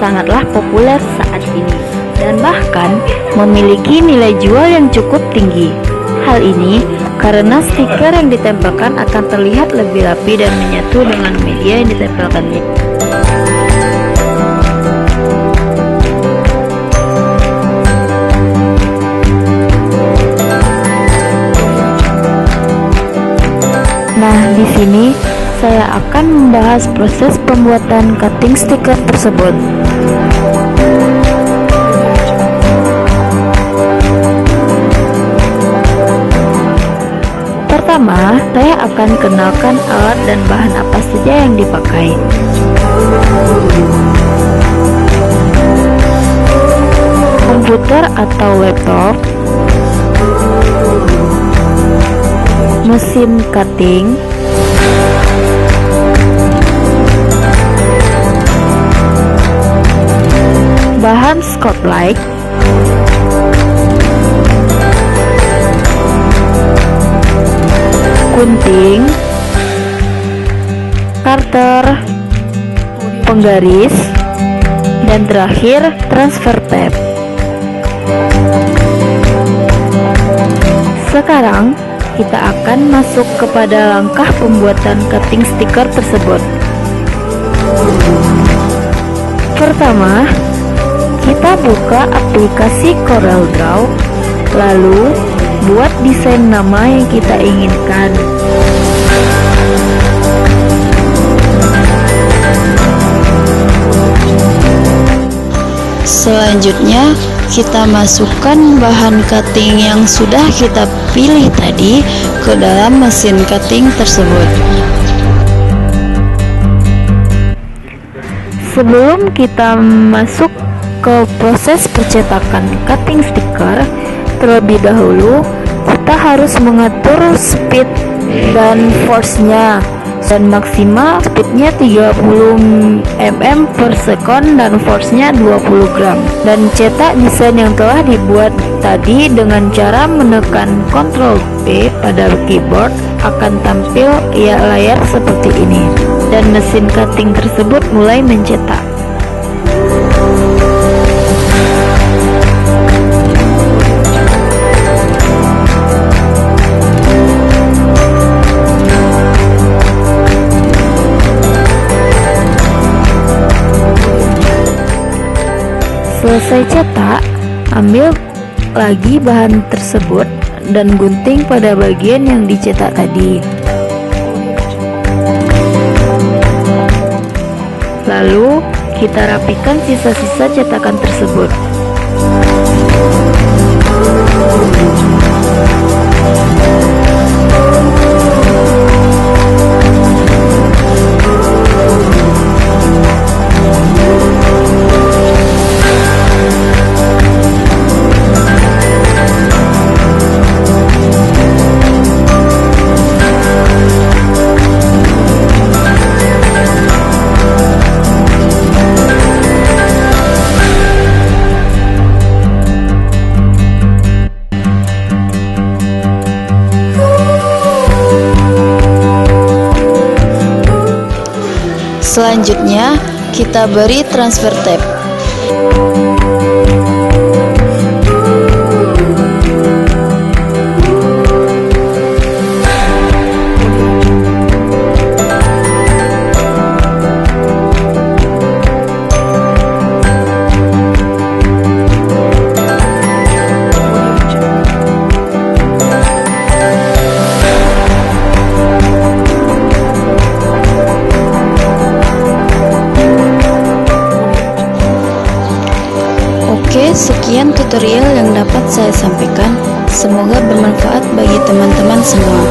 sangatlah populer saat ini dan bahkan memiliki nilai jual yang cukup tinggi. Hal ini karena stiker yang ditempelkan akan terlihat lebih rapi dan menyatu dengan media yang ditempelkannya. Nah, di sini saya akan membahas proses pembuatan cutting stiker tersebut. Pertama, saya akan kenalkan alat dan bahan apa saja yang dipakai. Komputer atau laptop, mesin cutting, bahan Scotch-Brite, gunting, karter, penggaris, dan terakhir transfer tape. Sekarang kita akan masuk kepada langkah pembuatan cutting stiker tersebut. Pertama, kita buka aplikasi CorelDRAW, lalu buat desain nama yang kita inginkan. Selanjutnya, kita masukkan bahan cutting yang sudah kita pilih tadi ke dalam mesin cutting tersebut. Sebelum kita masuk ke proses percetakan cutting stiker, terlebih dahulu kita harus mengatur speed dan force-nya, dan maksimal speednya 30 mm per second dan force-nya 20 gram. Dan cetak desain yang telah dibuat tadi dengan cara menekan Ctrl P pada keyboard akan tampil layar seperti ini, dan mesin cutting tersebut mulai mencetak. Selesai cetak, ambil lagi bahan tersebut dan gunting pada bagian yang dicetak tadi. Lalu kita rapikan sisa-sisa cetakan tersebut. Selanjutnya, kita beri transfer tape. Oke, sekian tutorial yang dapat saya sampaikan. Semoga bermanfaat bagi teman-teman semua.